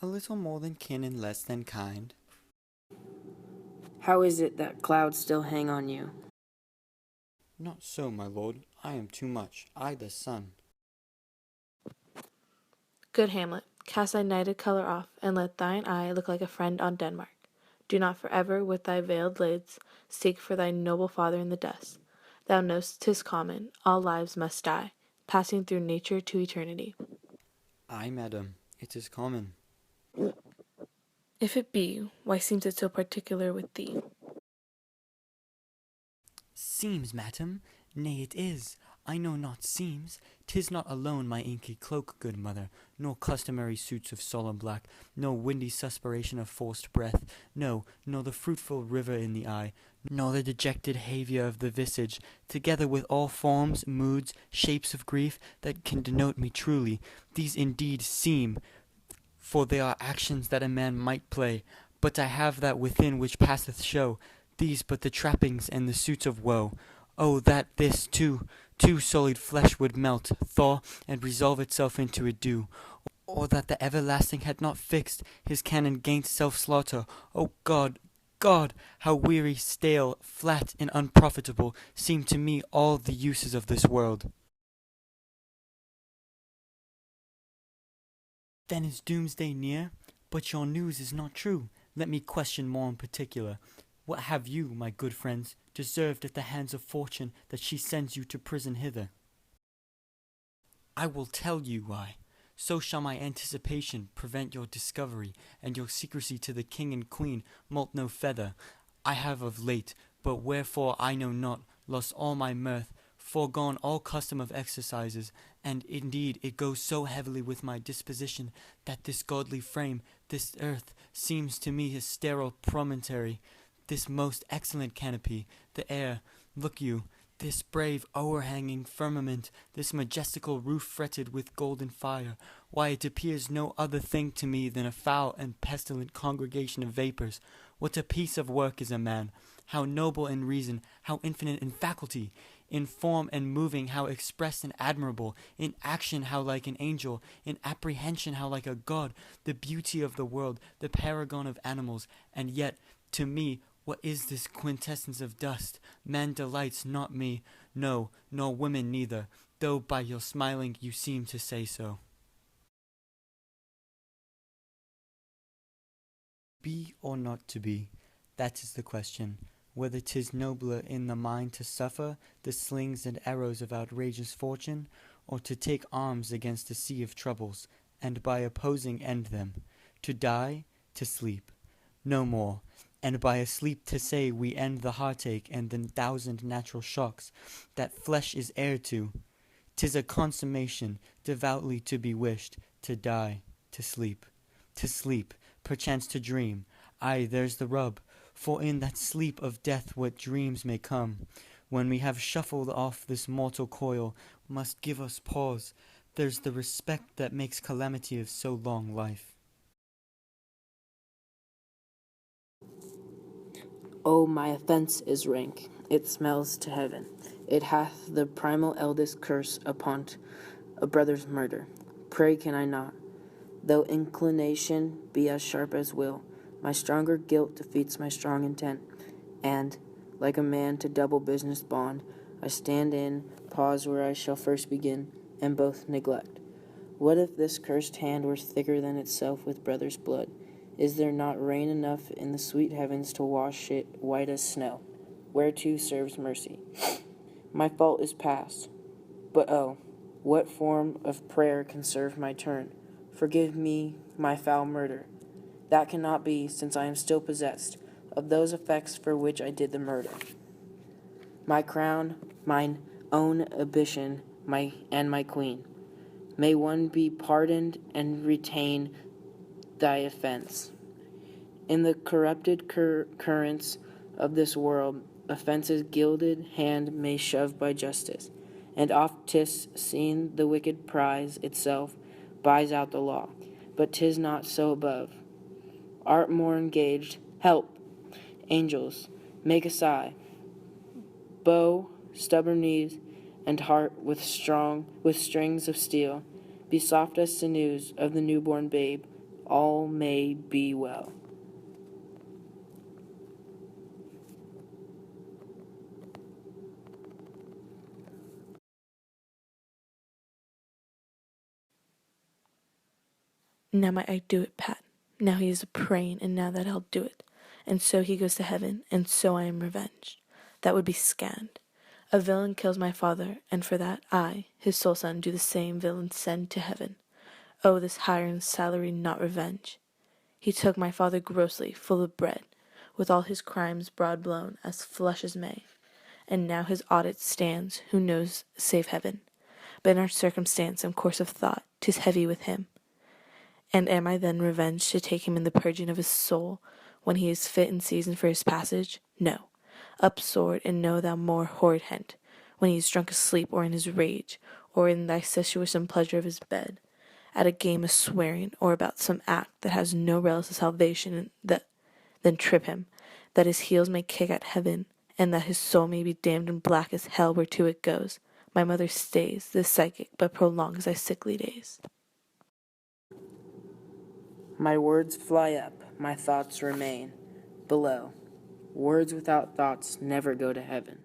A little more than kin and less than kind. How is it that clouds still hang on you? Not so, my lord, I am too much, I the sun. Good Hamlet, cast thy nighted colour off, and let thine eye look like a friend on Denmark. Do not forever with thy veiled lids seek for thy noble father in the dust. Thou know'st 'tis common, all lives must die, passing through nature to eternity. Ay, madam, it is common. If it be, why seems it so particular with thee? Seems, madam? Nay, it is. I know not seems. 'Tis not alone my inky cloak, good mother, nor customary suits of solemn black, nor windy suspiration of forced breath, no, nor the fruitful river in the eye, nor the dejected haviour of the visage, together with all forms, moods, shapes of grief, that can denote me truly. These indeed seem, for they are actions that a man might play, but I have that within which passeth show, these but the trappings and the suits of woe. Oh, that this, too solid flesh would melt, thaw, and resolve itself into a dew, or that the everlasting had not fixed his canon gainst self-slaughter. O God, God, how weary, stale, flat, and unprofitable seem to me all the uses of this world. Then is doomsday near? But your news is not true. Let me question more in particular. What have you, my good friends, deserved at the hands of fortune that she sends you to prison hither? I will tell you why. So shall my anticipation prevent your discovery, and your secrecy to the king and queen moult no feather. I have of late, but wherefore I know not, lost all my mirth, foregone all custom of exercises, and indeed it goes so heavily with my disposition that this godly frame, this earth, seems to me a sterile promontory, this most excellent canopy, the air, look you, this brave o'erhanging firmament, this majestical roof fretted with golden fire, why it appears no other thing to me than a foul and pestilent congregation of vapours. What a piece of work is a man! How noble in reason, how infinite in faculty! In form and moving how expressed and admirable, in action how like an angel, in apprehension how like a god, the beauty of the world, the paragon of animals, and yet, to me, what is this quintessence of dust? Man delights not me, no, nor women neither, though by your smiling you seem to say so. Be or not to be, that is the question, whether 'tis nobler in the mind to suffer the slings and arrows of outrageous fortune, or to take arms against a sea of troubles, and by opposing end them, to die, to sleep, no more, and by a sleep to say we end the heartache and the thousand natural shocks that flesh is heir to. 'Tis a consummation devoutly to be wished, to die, to sleep, perchance to dream. Ay, there's the rub, for in that sleep of death what dreams may come, when we have shuffled off this mortal coil, must give us pause. There's the respect that makes calamity of so long life. Oh, my offence is rank, it smells to heaven. It hath the primal eldest curse upon't a brother's murder. Pray can I not, though inclination be as sharp as will, my stronger guilt defeats my strong intent, and, like a man to double business bond, I stand in, pause where I shall first begin, and both neglect. What if this cursed hand were thicker than itself with brother's blood? Is there not rain enough in the sweet heavens to wash it white as snow? Whereto serves mercy? My fault is past, but oh, what form of prayer can serve my turn? Forgive me my foul murder. That cannot be, since I am still possessed of those effects for which I did the murder. My crown, mine own ambition, my queen. May one be pardoned and retain thy offense. In the corrupted currents of this world, offence's gilded hand may shove by justice, and oft 'tis seen the wicked prize itself buys out the law. But 'tis not so above. Art more engaged? Help! Angels, make a sigh. Bow, stubborn knees, and heart with strings of steel, be soft as sinews of the newborn babe, all may be well. Now might I do it, Pat. Now he is a-praying, and now that I'll do it. And so he goes to heaven, and so I am revenged. That would be scanned. A villain kills my father, and for that I, his sole son, do the same villain send to heaven. Oh, this hire and salary, not revenge. He took my father grossly, full of bread, with all his crimes broad blown, as flush as May. And now his audit stands, who knows save heaven? But in our circumstance and course of thought, 'tis heavy with him. And am I then revenged to take him in the purging of his soul, when he is fit in season for his passage? No. Up sword, and know thou more horrid hent, when he is drunk asleep, or in his rage, or in thy sensuous pleasure of his bed, at a game of swearing, or about some act that has no relish of salvation, then trip him, that his heels may kick at heaven, and that his soul may be damned in black as hell whereto it goes. My mother stays, this psychic, but prolongs thy sickly days. My words fly up, my thoughts remain below. Words without thoughts never go to heaven.